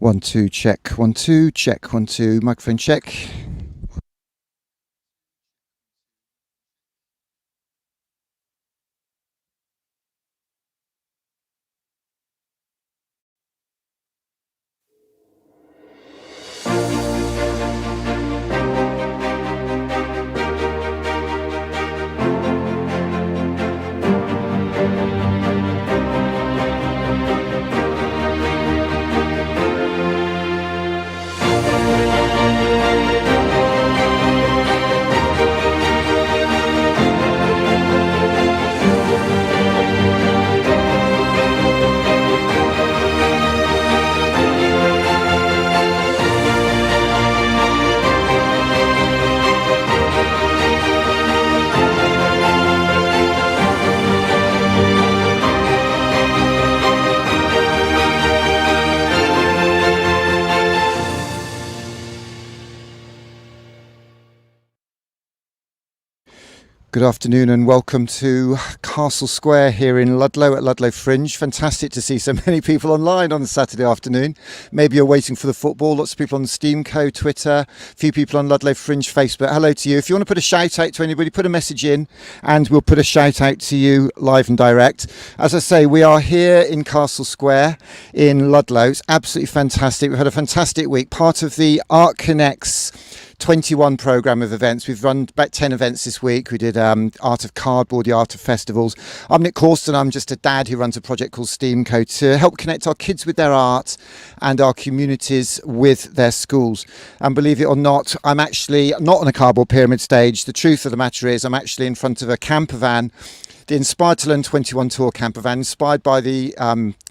1 2 check 1 2 check 1 2 microphone check. Good afternoon and welcome to Castle Square here in Ludlow at Ludlow Fringe. Fantastic to see so many people online on a Saturday afternoon. Maybe you're waiting for the football. Lots of people on Steamco, Twitter, a few people on Ludlow Fringe Facebook. Hello to you. If you want to put a shout out to anybody, put a message in and we'll put a shout out to you live and direct. As I say, we are here in Castle Square in Ludlow. It's absolutely fantastic. We've had a fantastic week. Part of the Art Connects 21 programme of events. We've run about 10 events this week. We did Art of Cardboard, the Art of Festivals. I'm Nick Causton. I'm just a dad who runs a project called Steamco to help connect our kids with their art and our communities with their schools. And believe it or not, I'm actually not on a cardboard pyramid stage. The truth of the matter is I'm actually in front of a camper van, the Inspired to Learn 21 tour camper van, inspired by the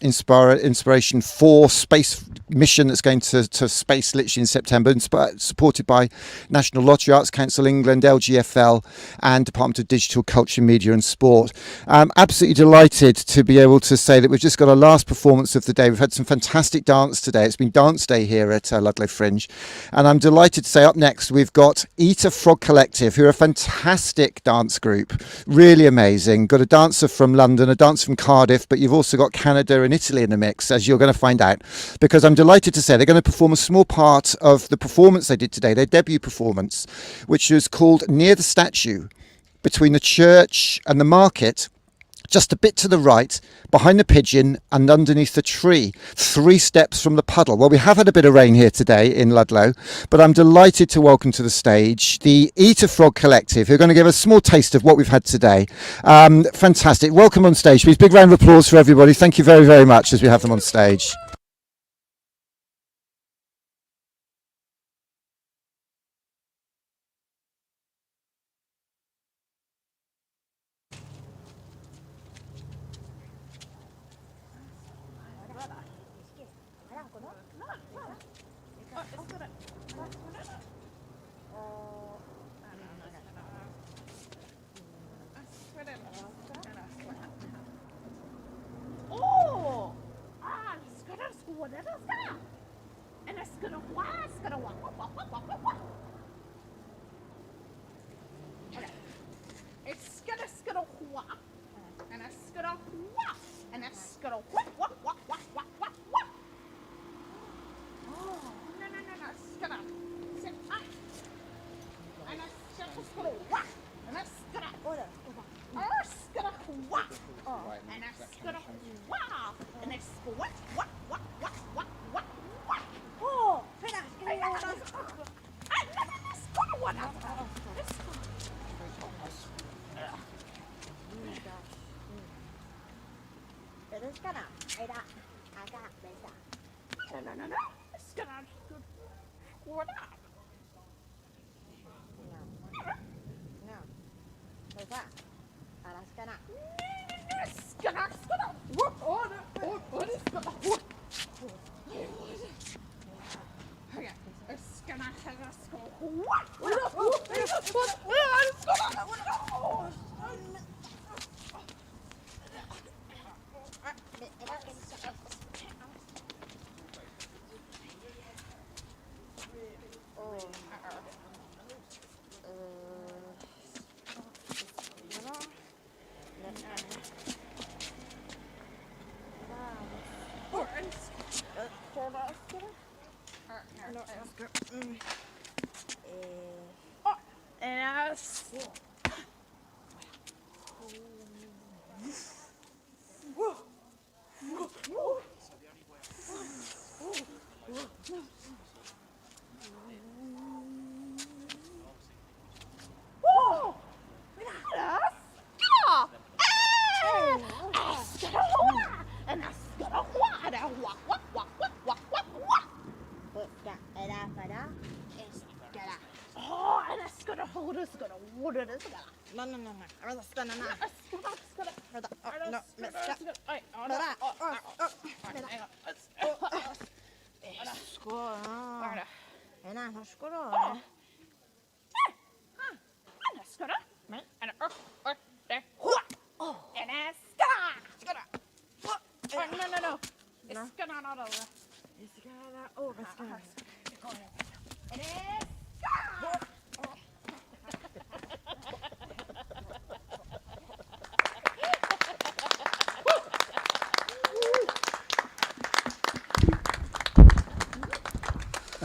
Inspiration 4 space mission that's going to space literally in September, supported by National Lottery, Arts Council England, LGFL and Department of Digital, Culture, Media and Sport. Absolutely delighted to be able to say that we've just got our last performance of the day. We've had some fantastic dance today. It's been dance day here at Ludlow Fringe. And I'm delighted to say up next we've got Eat a Frog Collective, who are a fantastic dance group. Really amazing. Got a dancer from London, a dancer from Cardiff, but you've also got Canada and Italy in the mix, as you're going to find out, because I'm delighted to say they're going to perform a small part of the performance they did today, their debut performance, which was called Near the Statue, between the church and the market, just a bit to the right, behind the pigeon and underneath the tree, 3 steps from the puddle. Well, we have had a bit of rain here today in Ludlow, but I'm delighted to welcome to the stage the Eat a Frog Collective, who are going to give a small taste of what we've had today. Fantastic. Welcome on stage, please. Big round of applause for everybody. Thank you very, very much as we have them on stage.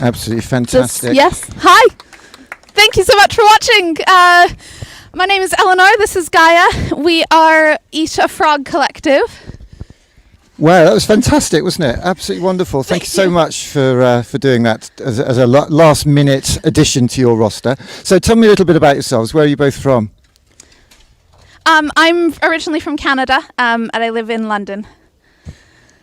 Absolutely fantastic. Yes. Hi. Thank you so much for watching. My name is Eleanor. This is Gaia. We are Eat a Frog Collective. Wow, that was fantastic, wasn't it? Absolutely wonderful. Thank you so much for doing that as a last minute addition to your roster. So tell me a little bit about yourselves. Where are you both from? I'm originally from Canada, and I live in London.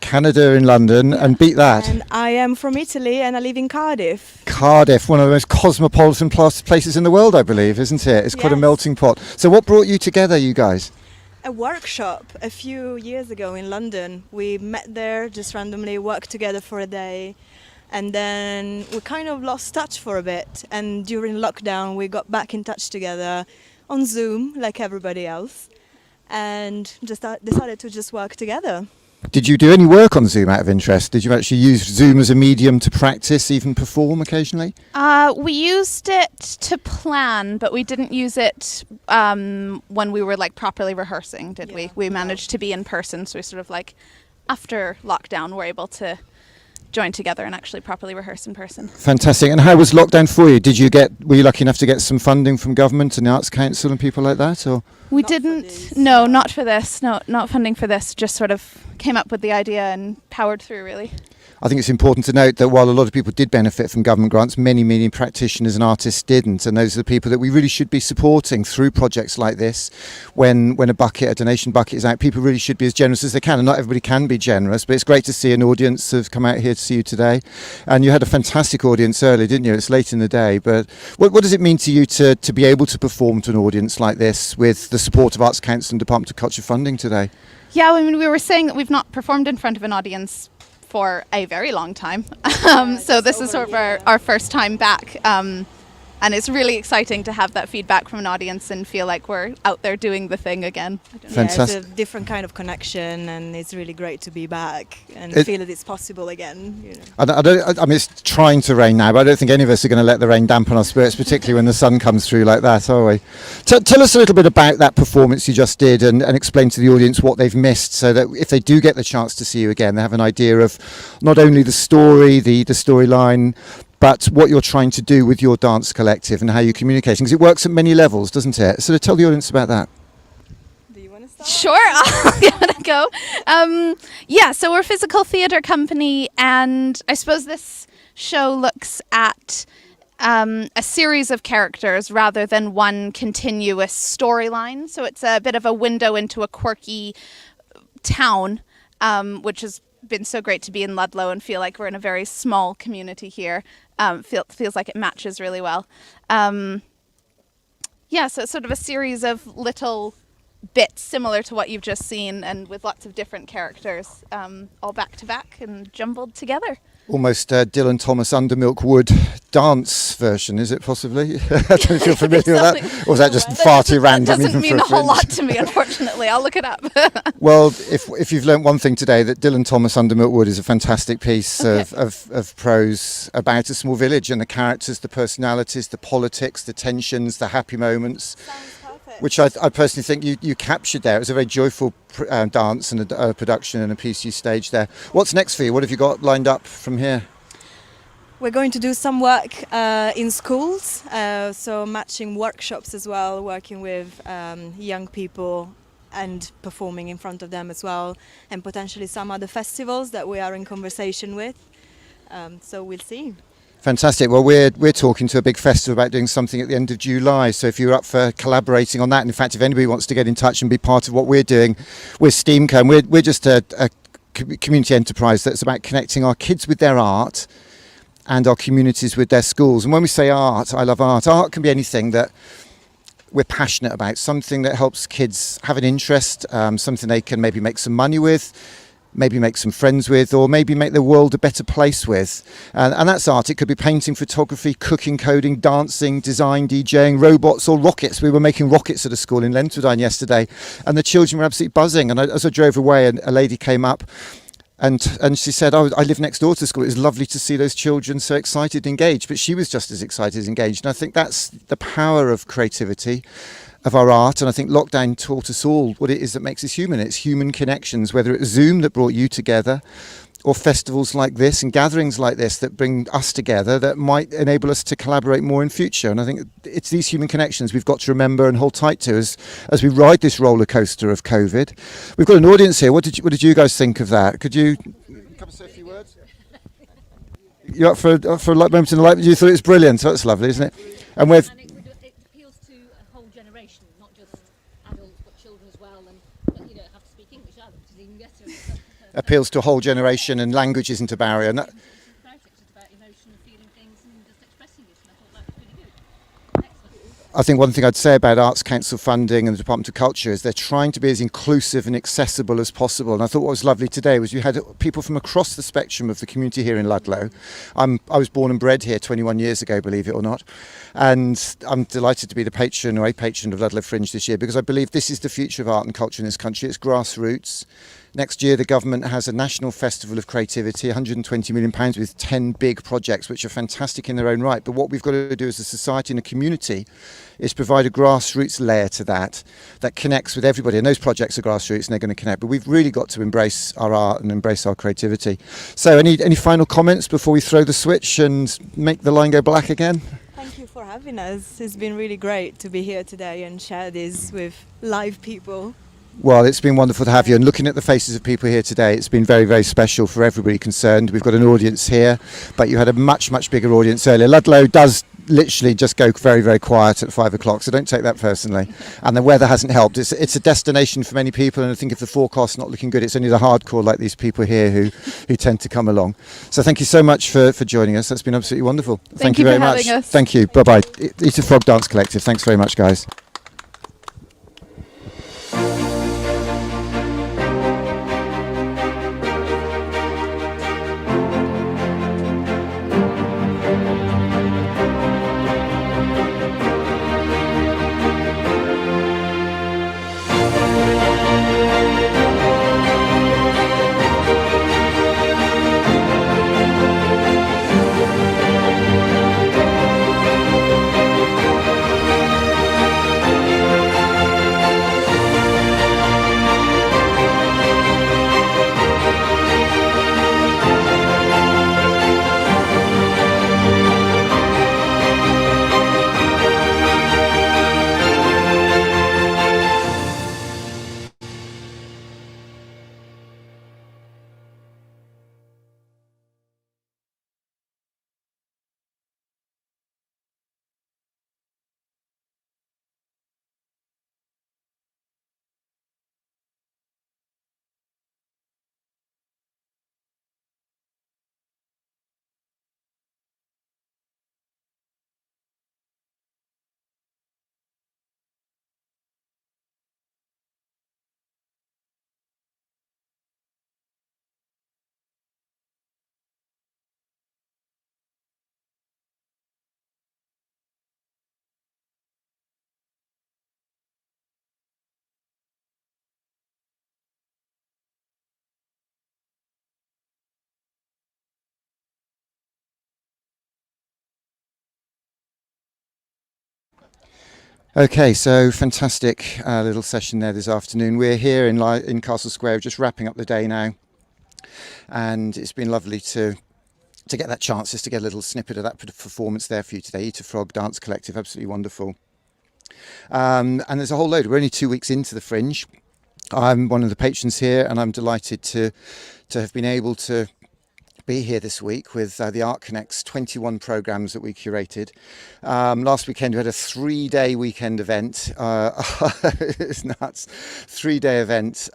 Canada in London, and beat that. And I am from Italy and I live in Cardiff. Cardiff, one of the most cosmopolitan places in the world, I believe, isn't it? It's quite a Yes. melting pot. So what brought you together, you guys? A workshop a few years ago in London. We met there, just randomly worked together for a day, and then we kind of lost touch for a bit. And during lockdown, we got back in touch together on Zoom, like everybody else, and just decided to just work together. Did you do any work on Zoom out of interest? Did you actually use Zoom as a medium to practice, even perform occasionally? We used it to plan, but we didn't use it when we were like properly rehearsing, did we? We managed to be in person, so we sort of like after lockdown were able to join together and actually properly rehearse in person. Fantastic. And how was lockdown for you? Were you lucky enough to get some funding from government and the Arts Council and people like that, or? We Not for didn't. this. No, not for this. No, not funding for this. Just sort of came up with the idea and powered through, really. I think it's important to note that while a lot of people did benefit from government grants, many practitioners and artists didn't, and those are the people that we really should be supporting through projects like this. When a donation bucket is out, people really should be as generous as they can, and not everybody can be generous, but it's great to see an audience have come out here to see you today. And you had a fantastic audience early, didn't you? It's late in the day, but what does it mean to you to be able to perform to an audience like this with the support of Arts Council and Department of Culture funding today? Yeah, I mean, we were saying that we've not performed in front of an audience for a very long time. So this is sort of our first time back. And it's really exciting to have that feedback from an audience and feel like we're out there doing the thing again. I don't know. Fantastic. It's a different kind of connection, and it's really great to be back and feel that it's possible again. You know. I mean, it's trying to rain now, but I don't think any of us are going to let the rain dampen our spirits, particularly when the sun comes through like that, are we? Tell us a little bit about that performance you just did and explain to the audience what they've missed, so that if they do get the chance to see you again, they have an idea of not only the story, the storyline, but what you're trying to do with your dance collective and how you're communicating, because it works at many levels, doesn't it? So tell the audience about that. Do you want to start? Sure, I'll give it a go. So we're a physical theatre company, and I suppose this show looks at a series of characters rather than one continuous storyline. So it's a bit of a window into a quirky town, which has been so great to be in Ludlow and feel like we're in a very small community here. Feels like it matches really well. So it's sort of a series of little bits similar to what you've just seen, and with lots of different characters, all back to back and jumbled together. Almost Dylan Thomas Undermilk Wood dance version, is it possibly? I don't know if you're familiar with that. Or was that just far too random? Doesn't even mean for a whole Fringe? lot to me, unfortunately. I'll look it up. Well, if you've learnt one thing today, that Dylan Thomas Undermilk Wood is a fantastic piece of prose about a small village and the characters, the personalities, the politics, the tensions, the happy moments, which I personally think you captured there. It was a very joyful dance and a production and a piece you staged there. What's next for you? What have you got lined up from here? We're going to do some work in schools, so matching workshops as well, working with young people and performing in front of them as well, and potentially some other festivals that we are in conversation with. So we'll see. Fantastic. Well, we're talking to a big festival about doing something at the end of July. So if you're up for collaborating on that, and in fact, if anybody wants to get in touch and be part of what we're doing with STEAMco, and we're just a community enterprise that's about connecting our kids with their art and our communities with their schools. And when we say art, I love art. Art can be anything that we're passionate about, something that helps kids have an interest, something they can maybe make some money with, maybe make some friends with, or maybe make the world a better place with. And that's art. It could be painting, photography, cooking, coding, dancing, design, DJing, robots, or rockets. We were making rockets at a school in Lenterdine yesterday, and the children were absolutely buzzing. And as I drove away, a lady came up and she said, I live next door to school. It was lovely to see those children so excited and engaged. But she was just as excited and engaged. And I think that's the power of creativity, of our art. And I think lockdown taught us all what it is that makes us human. It's human connections, whether it's Zoom that brought you together, or festivals like this and gatherings like this that bring us together, that might enable us to collaborate more in future. And I think it's these human connections we've got to remember and hold tight to as we ride this roller coaster of COVID. We've got an audience here. What did you guys think of that? Could you come and say a few words? You're up for a moment in the light. You thought it was brilliant. So that's lovely, isn't it? And we've it appeals to a whole generation, not just adults but children as well. And you don't have to speak English either, which is even better. appeals to a whole generation, and language isn't a barrier. And that, It's about emotion and feeling things and just expressing it. And I thought that was pretty good. Excellent. I think one thing I'd say about Arts Council funding and the Department of Culture is they're trying to be as inclusive and accessible as possible. And I thought what was lovely today was you had people from across the spectrum of the community here in Ludlow. I was born and bred here 21 years ago, believe it or not. And I'm delighted to be the patron or a patron of Ludlow Fringe this year, because I believe this is the future of art and culture in this country. It's grassroots. Next year, the government has a national festival of creativity, £120 million with 10 big projects, which are fantastic in their own right. But what we've got to do as a society and a community is provide a grassroots layer to that connects with everybody. And those projects are grassroots and they're going to connect. But we've really got to embrace our art and embrace our creativity. So any final comments before we throw the switch and make the line go black again? Thank you for having us. It's been really great to be here today and share this with live people. Well, it's been wonderful to have you, and looking at the faces of people here today, it's been very, very special for everybody concerned. We've got an audience here, but you had a much, much bigger audience earlier. Ludlow does literally just go very, very quiet at 5 o'clock, so don't take that personally. And the weather hasn't helped. It's a destination for many people, and I think if the forecast's not looking good, it's only the hardcore like these people here who tend to come along. So thank you so much for joining us. That's been absolutely wonderful. Thank you very for much. having us. Thank you. Bye-bye. Eat a Frog Dance Collective. Thanks very much, guys. Okay, so fantastic little session there this afternoon. We're here in Castle Square, just wrapping up the day now, and it's been lovely to to get that chance, just to get a little snippet of that performance there for you today. Eat a Frog Dance Collective, absolutely wonderful. And there's a whole load. We're only 2 weeks into the Fringe. I'm one of the patrons here, and I'm delighted to have been able to be here this week with the Art Connect's 21 programmes that we curated. Last weekend we had a 3-day weekend event. It's nuts. 3-day event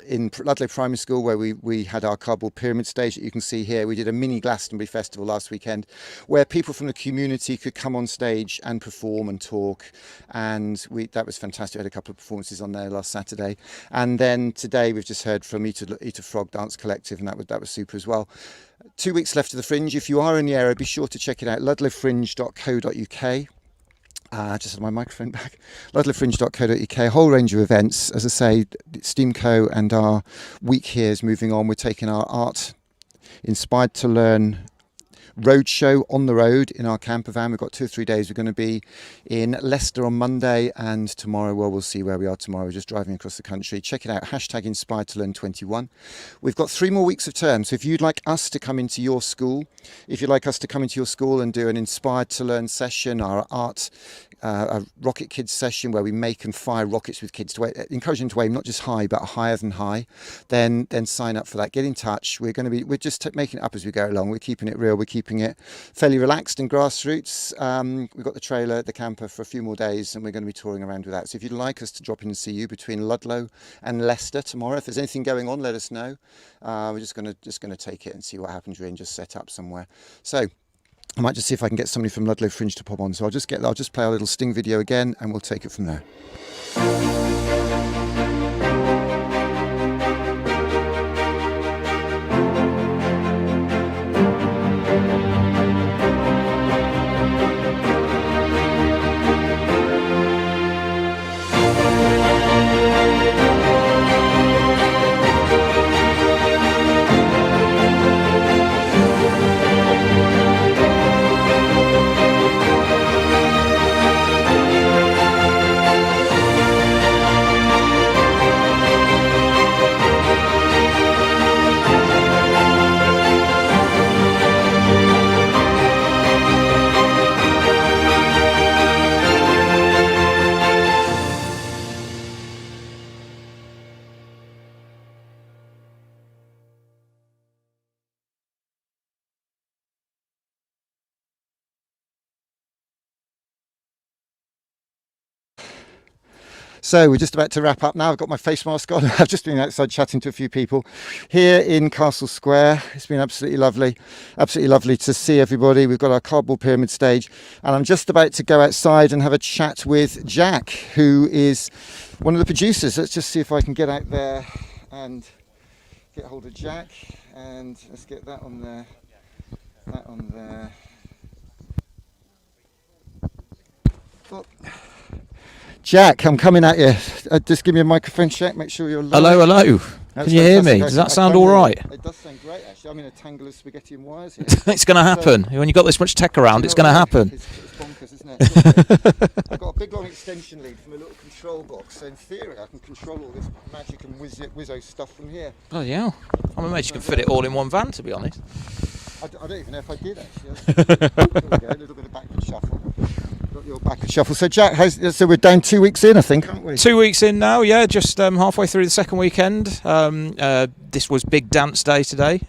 in Ludlow Primary School, where we had our cardboard pyramid stage that you can see here. We did a mini Glastonbury festival last weekend where people from the community could come on stage and perform and talk, and that was fantastic. We had a couple of performances on there last Saturday, and then today we've just heard from Eat a Frog Dance Collective, and that was super as well. 2 weeks left of the Fringe. If you are in the area, be sure to check it out, ludlowfringe.co.uk. Just had my microphone back. ludlowfringe.co.uk, a whole range of events. As I say, Steamco and our week here is moving on. We're taking our art inspired to learn roadshow on the road in our camper van. We've got 2 or 3 days. We're going to be in Leicester on Monday, and tomorrow, well, we'll see where we are tomorrow. We're just driving across the country. Check it out, #Inspired to Learn 21. We've got 3 more weeks of term, so if you'd like us to come into your school, and do an Inspired to Learn session, our art a Rocket Kids session where we make and fire rockets with kids, to encourage them to aim not just high but higher than high, then sign up for that. Get in touch. We're just making it up as we go along. We're keeping it real. We're keeping it fairly relaxed and grassroots. We've got the trailer, the camper for a few more days, and we're going to be touring around with that. So if you'd like us to drop in and see you between Ludlow and Leicester tomorrow, if there's anything going on, let us know. We're just going to take it and see what happens really, and just set up somewhere. So I might just see if I can get somebody from Ludlow Fringe to pop on. So I'll just play our little sting video again, and we'll take it from there. So we're just about to wrap up now. I've got my face mask on. I've just been outside chatting to a few people here in Castle Square. It's been absolutely lovely to see everybody. We've got our cardboard pyramid stage, and I'm just about to go outside and have a chat with Jack, who is one of the producers. Let's just see if I can get out there and get hold of Jack, and let's get that on there, Oh. Jack, I'm coming at you. Just give me a microphone check, make sure you're live. Hello. Can you hear me? Does that sound all right? It does sound great, actually. I'm in a tangle of spaghetti and wires here. It's going to happen. When you've got this much tech around, it's going to happen. It's bonkers, isn't it? I've got a big long extension lead from a little control box, so in theory I can control all this magic and whizzo stuff from here. Oh, yeah. I'm amazed you can fit it all in one van, to be honest. I don't even know if I did, actually. Here we go, a little bit of backward shuffle. Got your backward shuffle. So Jack, so we're down 2 weeks in, I think, aren't we? 2 weeks in now, yeah, just halfway through the second weekend. This was Big Dance Day today,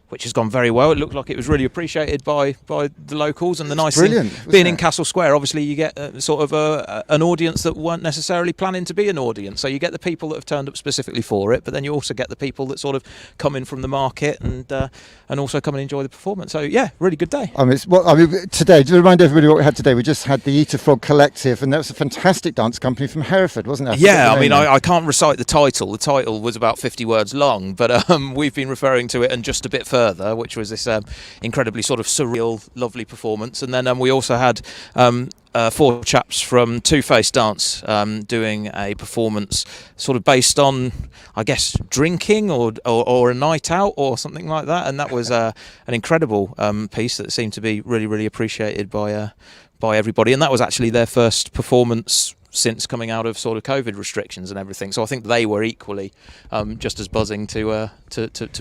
which has gone very well. It looked like it was really appreciated by the locals, and the nice thing being in Castle Square, obviously you get sort of an audience that weren't necessarily planning to be an audience. So you get the people that have turned up specifically for it, but then you also get the people that sort of come in from the market and also come and enjoy the performance. So yeah, really good day. Today, to remind everybody what we had today, we just had the Eat a Frog Collective, and that was a fantastic dance company from Hereford, wasn't it? Yeah, I mean, I can't recite the title. The title was about 50 words long, but we've been referring to it and just a bit further, which was this incredibly sort of surreal, lovely performance. And then we also had 4 chaps from Two Face Dance doing a performance sort of based on, I guess, drinking or a night out or something like that. And that was an incredible piece that seemed to be really, really appreciated by everybody. And that was actually their first performance since coming out of sort of COVID restrictions and everything. So I think they were equally just as buzzing to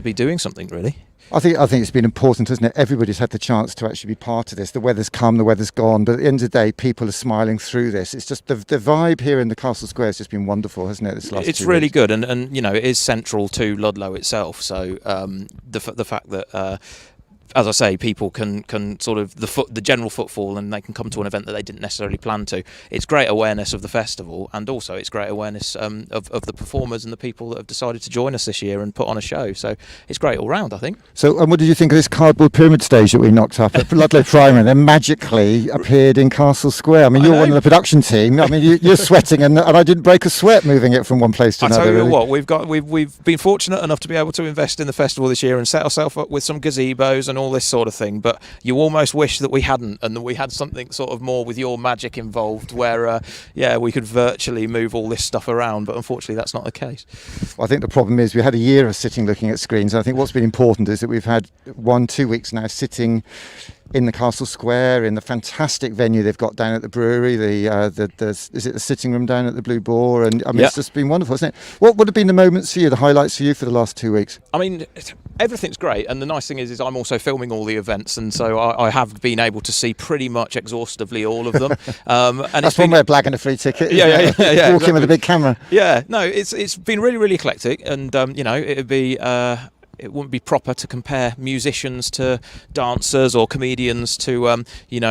be doing something, really. I think it's been important, hasn't it? Everybody's had the chance to actually be part of this. The weather's come, the weather's gone, but at the end of the day, people are smiling through this. It's just the vibe here in the Castle Square has just been wonderful, hasn't it? This last It's 2 really weeks. good, and you know, it is central to Ludlow itself. So the fact that as I say, people can sort of the general footfall, and they can come to an event that they didn't necessarily plan to. It's great awareness of the festival, and also it's great awareness of the performers and the people that have decided to join us this year and put on a show. So it's great all round, I think. So, and what did you think of this cardboard pyramid stage that we knocked up at Ludlow Primary? Then magically appeared in Castle Square. I mean, you're one of the production team. I mean, you're sweating, and I didn't break a sweat moving it from one place to I another. tell you really. what, we've been fortunate enough to be able to invest in the festival this year and set ourselves up with some gazebos and all this sort of thing. But you almost wish that we hadn't, and that we had something sort of more with your magic involved, where we could virtually move all this stuff around. But unfortunately, that's not the case. I think the problem is we had a year of sitting looking at screens. I think what's been important is that we've had 1-2 weeks now sitting in the Castle Square, in the fantastic venue they've got down at the brewery, is it the sitting room down at the Blue Boar? And I mean, It's just been wonderful, hasn't it? What would have been the moments for you, the highlights for you for the last 2 weeks? I mean, everything's great, and the nice thing is I'm also filming all the events, and so I have been able to see pretty much exhaustively all of them. And That's one way of blagging a free ticket. Yeah, Walk in with a big camera. Yeah, no, it's been really, really eclectic, and it'd be. It wouldn't be proper to compare musicians to dancers or comedians to,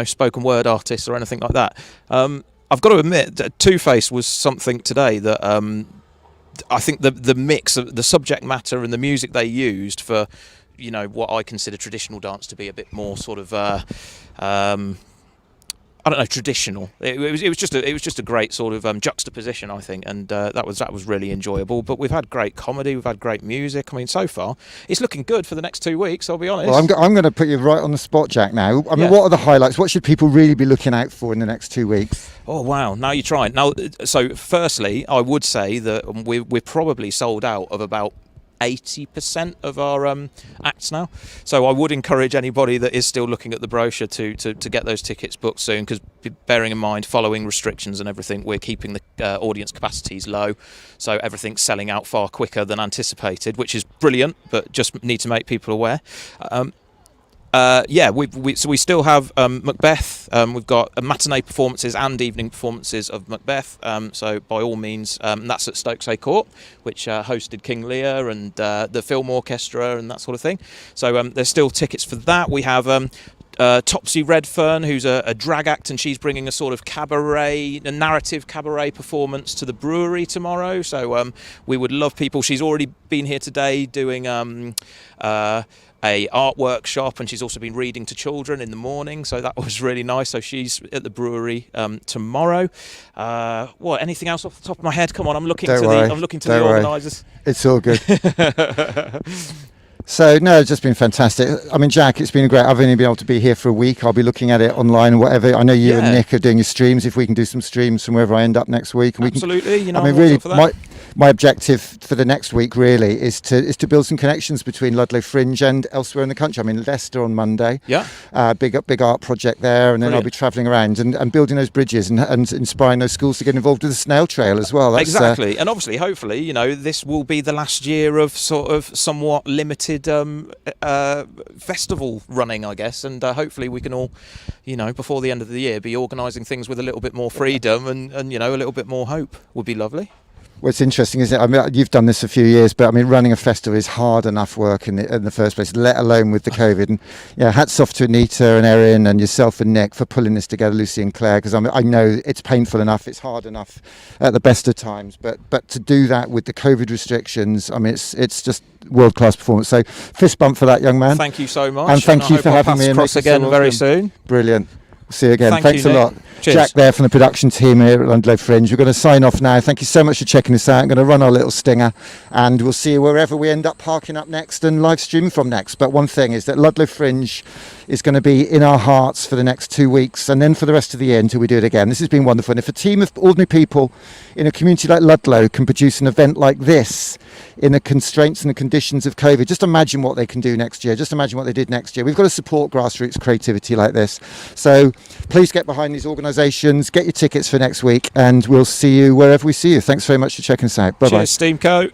spoken word artists or anything like that. I've got to admit that Two-Face was something today that I think the mix of the subject matter and the music they used for, what I consider traditional dance to be a bit more sort of traditional. It was just a great sort of juxtaposition, I think, and that was really enjoyable. But we've had great comedy, we've had great music. I mean, so far it's looking good for the next 2 weeks. I'll be honest. Well, I'm going to put you right on the spot, Jack. Now, I mean, Yeah. what are the highlights? What should people really be looking out for in the next 2 weeks? Oh wow! Now you're trying. Now, so firstly, I would say that we're probably sold out of about 80% of our acts now. So I would encourage anybody that is still looking at the brochure to get those tickets booked soon, because bearing in mind, following restrictions and everything, we're keeping the audience capacities low, so everything's selling out far quicker than anticipated, which is brilliant, but just need to make people aware. We still have Macbeth. We've got matinee performances and evening performances of Macbeth. So by all means, that's at Stokesay Court, which hosted King Lear and the film orchestra and that sort of thing. So there's still tickets for that. We have Topsy Redfern, who's a drag act, and she's bringing a sort of a narrative cabaret performance to the brewery tomorrow. So we would love people. She's already been here today doing a art workshop, and she's also been reading to children in the morning, so that was really nice. So she's at the brewery tomorrow. Anything else off the top of my head? Come on, I'm looking to the organisers. It's all good. So, no, it's just been fantastic. I mean, Jack, it's been great. I've only been able to be here for a week. I'll be looking at it online and whatever. I know you and Nick are doing your streams. If we can do some streams from wherever I end up next week. And Absolutely. I mean, really, my objective for the next week really is to build some connections between Ludlow Fringe and elsewhere in the country. I mean, Leicester on Monday. Yeah. Big art project there. And then I'll be travelling around and building those bridges and inspiring those schools to get involved with the snail trail as well. That's, exactly. And obviously, hopefully, this will be the last year of sort of somewhat limited festival running, I guess, and hopefully we can all, before the end of the year, be organising things with a little bit more freedom and a little bit more hope would be lovely. Well, it's interesting, isn't it? I mean, you've done this a few years, but I mean, running a festival is hard enough work in the first place, let alone with the COVID. And hats off to Anita and Erin and yourself and Nick for pulling this together, Lucy and Claire, because I know it's painful enough, it's hard enough at the best of times, but to do that with the COVID restrictions, I mean, it's just world-class performance. So fist bump for that, young man. Thank you so much. And thank you for having me. Cross again very soon. Brilliant. See you again. Thanks you, a lot. Cheers. Jack there from the production team here at Ludlow Fringe. We're going to sign off now. Thank you so much for checking us out. I'm going to run our little stinger and we'll see you wherever we end up parking up next and live streaming from next. But one thing is that Ludlow Fringe is going to be in our hearts for the next 2 weeks and then for the rest of the year until we do it again. This has been wonderful. And if a team of ordinary people in a community like Ludlow can produce an event like this in the constraints and the conditions of COVID, just imagine what they can do next year. Just imagine what they did next year. We've got to support grassroots creativity like this. So please get behind these organisations. organisations, get your tickets for next week, and we'll see you wherever we see you. Thanks very much for checking us out. Bye bye. Cheers, Steamco.